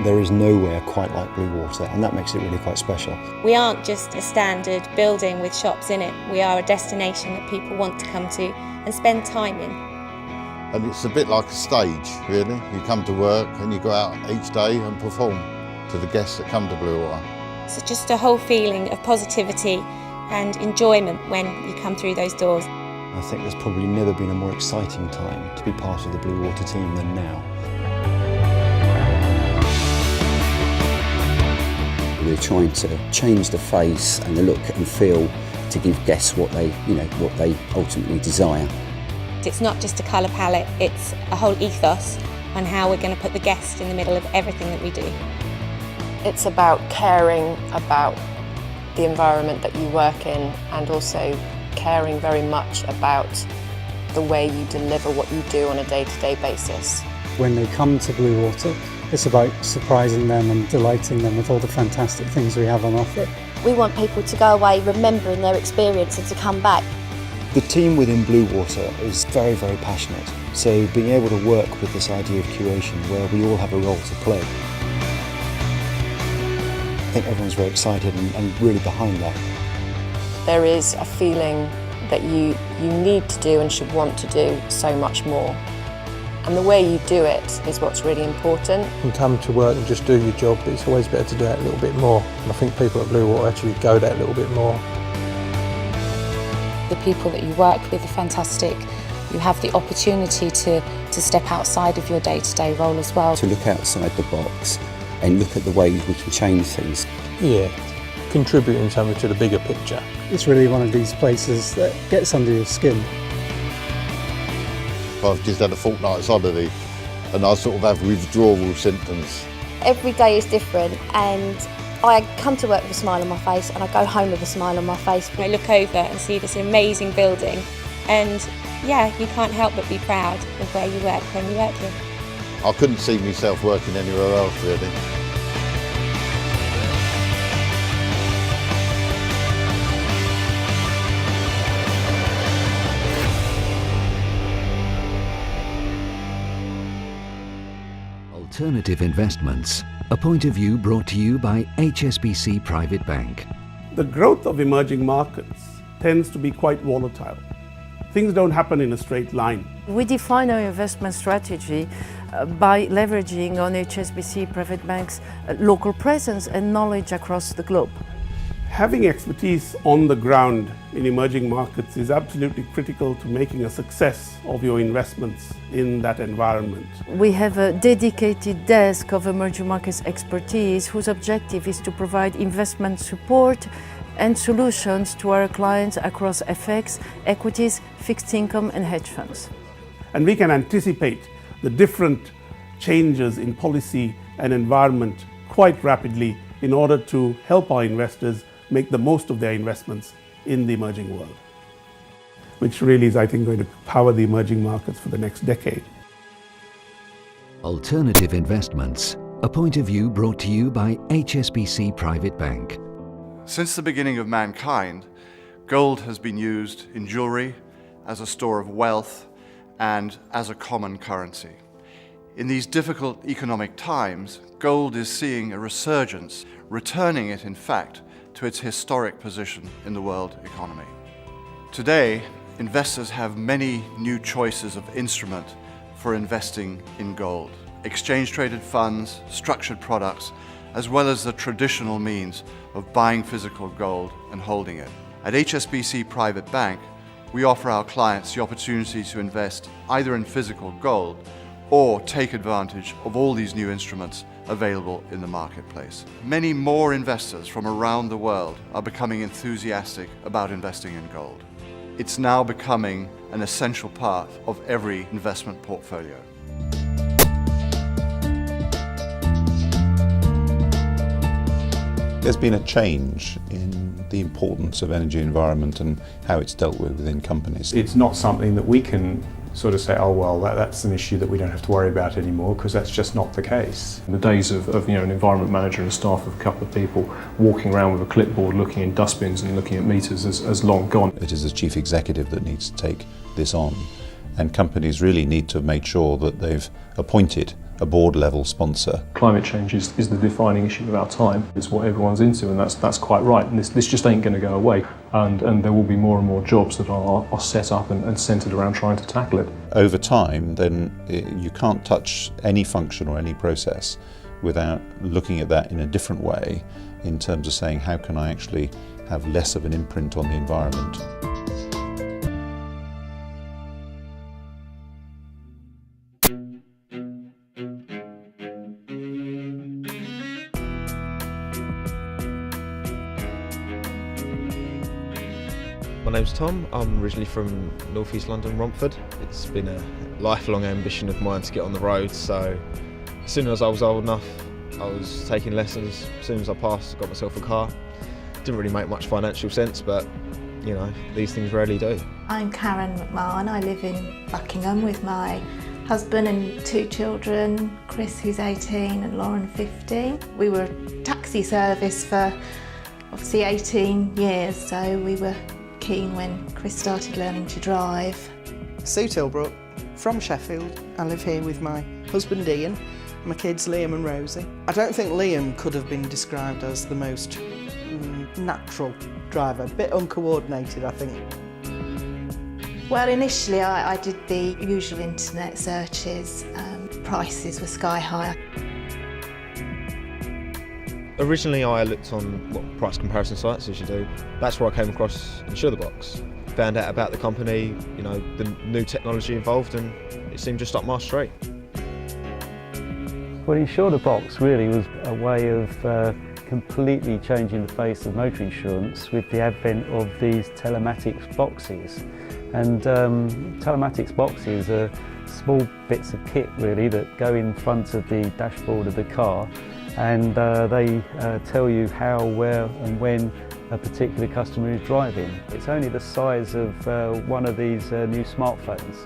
There is nowhere quite like Blue Water, and that makes it really quite special. We aren't just a standard building with shops in it. We are a destination that people want to come to and spend time in. And it's a bit like a stage, really. You come to work and you go out each day and perform to the guests that come to Blue Water. So just a whole feeling of positivity and enjoyment when you come through those doors. I think there's probably never been a more exciting time to be part of the Blue Water team than now. We're trying to change the face and the look and feel to give guests what they ultimately desire. It's not just a colour palette, it's a whole ethos on how we're going to put the guest in the middle of everything that we do. It's about caring about the environment that you work in and also caring very much about the way you deliver what you do on a day-to-day basis. When they come to Blue Water, it's about surprising them and delighting them with all the fantastic things we have on offer. We want people to go away remembering their experience and to come back. The team within Blue Water is very, very passionate. So being able to work with this idea of curation where we all have a role to play, I think everyone's very excited and really behind that. There is a feeling that you need to do and should want to do so much more. And the way you do it is what's really important. You come to work and just do your job, but it's always better to do it a little bit more. And I think people at Blue Water actually go that little bit more. The people that you work with are fantastic. You have the opportunity to step outside of your day-to-day role as well. To look outside the box and look at the ways we can change things. Yeah, contributing something to the bigger picture. It's really one of these places that gets under your skin. I've just had a fortnight's holiday and I sort of have withdrawal symptoms. Every day is different and I come to work with a smile on my face and I go home with a smile on my face. I look over and see this amazing building and yeah, you can't help but be proud of where you work when you work here. I couldn't see myself working anywhere else really. Alternative investments, a point of view brought to you by HSBC Private Bank. The growth of emerging markets tends to be quite volatile. Things don't happen in a straight line. We define our investment strategy by leveraging on HSBC Private Bank's local presence and knowledge across the globe. Having expertise on the ground in emerging markets is absolutely critical to making a success of your investments in that environment. We have a dedicated desk of emerging markets expertise whose objective is to provide investment support and solutions to our clients across FX, equities, fixed income and hedge funds. And we can anticipate the different changes in policy and environment quite rapidly in order to help our investors make the most of their investments in the emerging world, which really is, I think, going to power the emerging markets for the next decade. Alternative investments, a point of view brought to you by HSBC Private Bank. Since the beginning of mankind, gold has been used in jewelry, as a store of wealth, and as a common currency. In these difficult economic times, gold is seeing a resurgence, returning it, in fact, to its historic position in the world economy. Today, investors have many new choices of instrument for investing in gold. Exchange-traded funds, structured products, as well as the traditional means of buying physical gold and holding it. At HSBC Private Bank, we offer our clients the opportunity to invest either in physical gold or take advantage of all these new instruments available in the marketplace. Many more investors from around the world are becoming enthusiastic about investing in gold. It's now becoming an essential part of every investment portfolio. There's been a change in the importance of energy environment and how it's dealt with within companies. It's not something that we can sort of say, oh well, that's an issue that we don't have to worry about anymore, because that's just not the case. The days of an environment manager and a staff of a couple of people walking around with a clipboard looking in dustbins and looking at meters has long gone. It is the chief executive that needs to take this on, and companies really need to make sure that they've appointed a board level sponsor. Climate change is the defining issue of our time. It's what everyone's into, and that's quite right. And this just ain't going to go away. And there will be more and more jobs that are set up and centred around trying to tackle it. Over time, then you can't touch any function or any process without looking at that in a different way, in terms of saying, how can I actually have less of an imprint on the environment? My name's Tom. I'm originally from North East London, Romford. It's been a lifelong ambition of mine to get on the road, so as soon as I was old enough, I was taking lessons. As soon as I passed, I got myself a car. Didn't really make much financial sense, but you know, these things rarely do. I'm Karen McMahon. I live in Buckingham with my husband and 2 children, Chris who's 18 and Lauren 15. We were a taxi service for obviously 18 years, so we were keen when Chris started learning to drive. Sue Tilbrook from Sheffield. I live here with my husband Ian, my kids Liam and Rosie. I don't think Liam could have been described as the most natural driver, a bit uncoordinated I think. Well, initially I did the usual internet searches. Prices were sky high. Originally I looked on price comparison sites, as you do. That's where I came across Insure the Box. Found out about the company, you know, the new technology involved, and it seemed just up my street. Well, Insure the Box really was a way of completely changing the face of motor insurance with the advent of these telematics boxes. And telematics boxes are small bits of kit really that go in front of the dashboard of the car, and they tell you how, where and when a particular customer is driving. It's only the size of one of these new smartphones.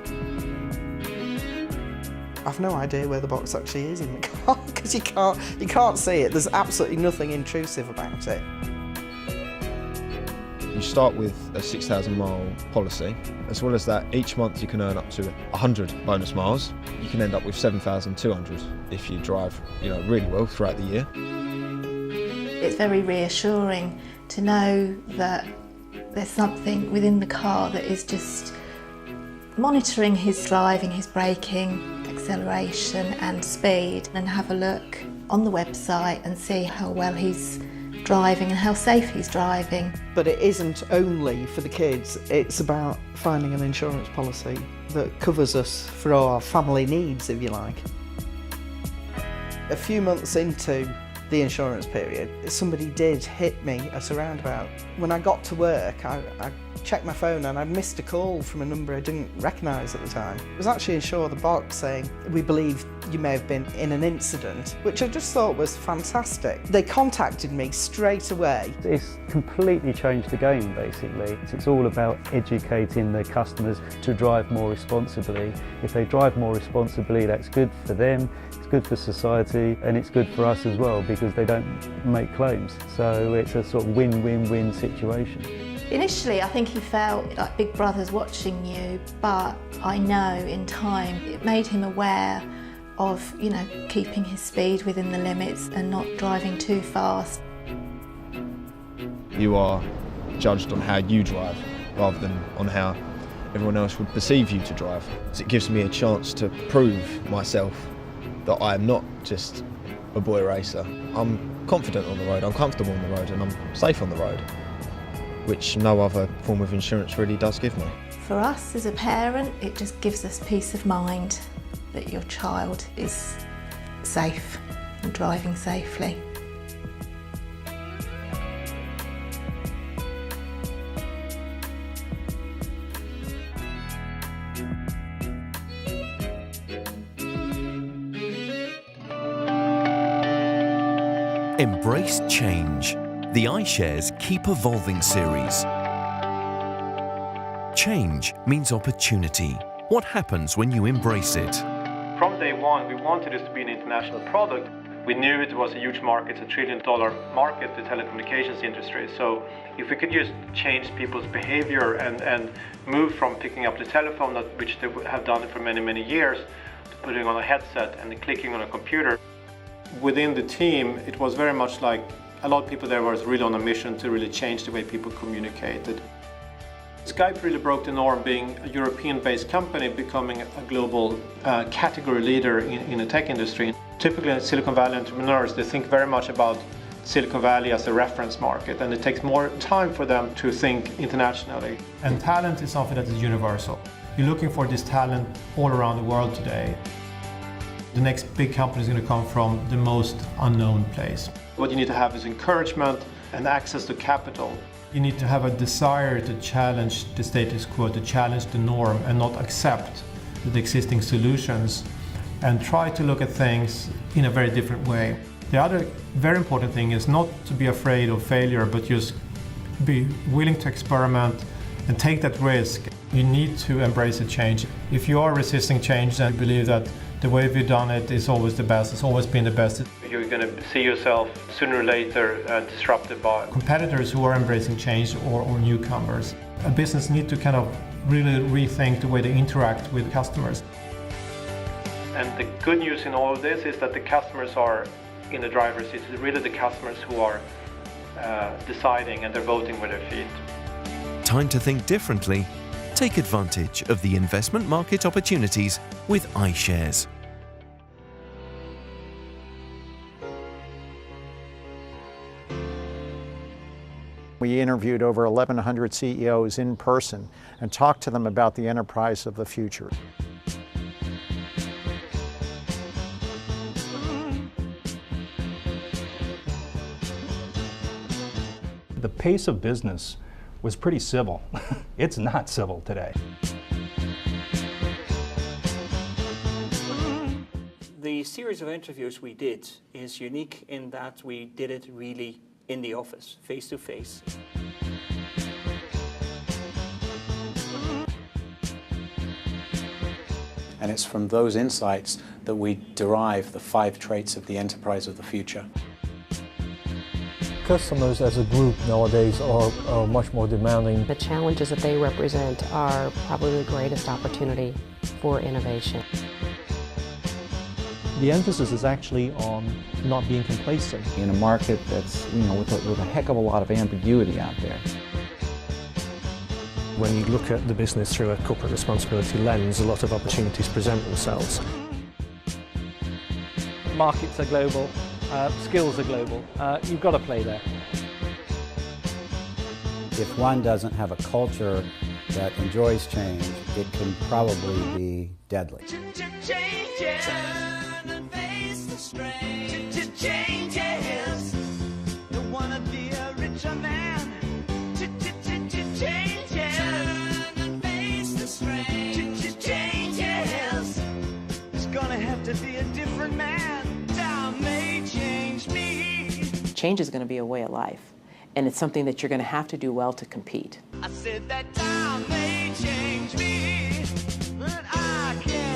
I've no idea where the box actually is in the car because you can't see it. There's absolutely nothing intrusive about it. You start with a 6,000 mile policy. As well as that, each month you can earn up to 100 bonus miles. You can end up with 7,200 if you drive, you know, really well throughout the year. It's very reassuring to know that there's something within the car that is just monitoring his driving, his braking, acceleration and speed, and have a look on the website and see how well he's driving and how safe he's driving. But it isn't only for the kids, it's about finding an insurance policy that covers us for our family needs, if you like. A few months into the insurance period, somebody did hit me at a roundabout. When I got to work, I checked my phone and I missed a call from a number I didn't recognise at the time. It was actually Insure the Box saying, "We believe you may have been in an incident," which I just thought was fantastic. They contacted me straight away. It's completely changed the game basically. It's all about educating the customers to drive more responsibly. If they drive more responsibly, that's good for them, it's good for society, and it's good for us as well because they don't make claims. So it's a sort of win-win-win situation. Initially, I think he felt like Big Brother's watching you, but I know in time it made him aware of, you know, keeping his speed within the limits and not driving too fast. You are judged on how you drive rather than on how everyone else would perceive you to drive. So it gives me a chance to prove myself that I am not just a boy racer. I'm confident on the road, I'm comfortable on the road, and I'm safe on the road, which no other form of insurance really does give me. For us as a parent, it just gives us peace of mind that your child is safe and driving safely. Embrace change. The iShares Keep Evolving series. Change means opportunity. What happens when you embrace it? From day one, we wanted this to be an international product. We knew it was a huge market, it's $1 trillion market, the telecommunications industry. So if we could just change people's behavior and move from picking up the telephone, which they have done for many, many years, putting on a headset and clicking on a computer. Within the team, it was very much like a lot of people there was really on a mission to really change the way people communicated. Skype really broke the norm, being a European-based company, becoming a global category leader in the tech industry. Typically, Silicon Valley entrepreneurs, they think very much about Silicon Valley as a reference market, and it takes more time for them to think internationally. And talent is something that is universal. You're looking for this talent all around the world today. The next big company is going to come from the most unknown place. What you need to have is encouragement and access to capital. You need to have a desire to challenge the status quo, to challenge the norm, and not accept the existing solutions, and try to look at things in a very different way. The other very important thing is not to be afraid of failure, but just be willing to experiment and take that risk. You need to embrace a change. If you are resisting change and believe that the way we've done it is always the best, it's always been the best. You're going to see yourself sooner or later disrupted by competitors who are embracing change or newcomers. A business needs to kind of really rethink the way they interact with customers. And the good news in all of this is that the customers are in the driver's seat. It's really the customers who are deciding, and they're voting with their feet. Time to think differently. Take advantage of the investment market opportunities with iShares. We interviewed over 1,100 CEOs in person and talked to them about the enterprise of the future. The pace of business was pretty civil. It's not civil today. The series of interviews we did is unique in that we did it really in the office, face to face. And it's from those insights that we derive the 5 traits of the enterprise of the future. Customers as a group nowadays are much more demanding. The challenges that they represent are probably the greatest opportunity for innovation. The emphasis is actually on not being complacent. In a market that's, with a heck of a lot of ambiguity out there. When you look at the business through a corporate responsibility lens, a lot of opportunities present themselves. Markets are global, skills are global. You've got to play there. If one doesn't have a culture that enjoys change, it can probably be deadly. Change is going to be a way of life, and it's something that you're going to have to do well to compete. I said that time may change me, but I can't.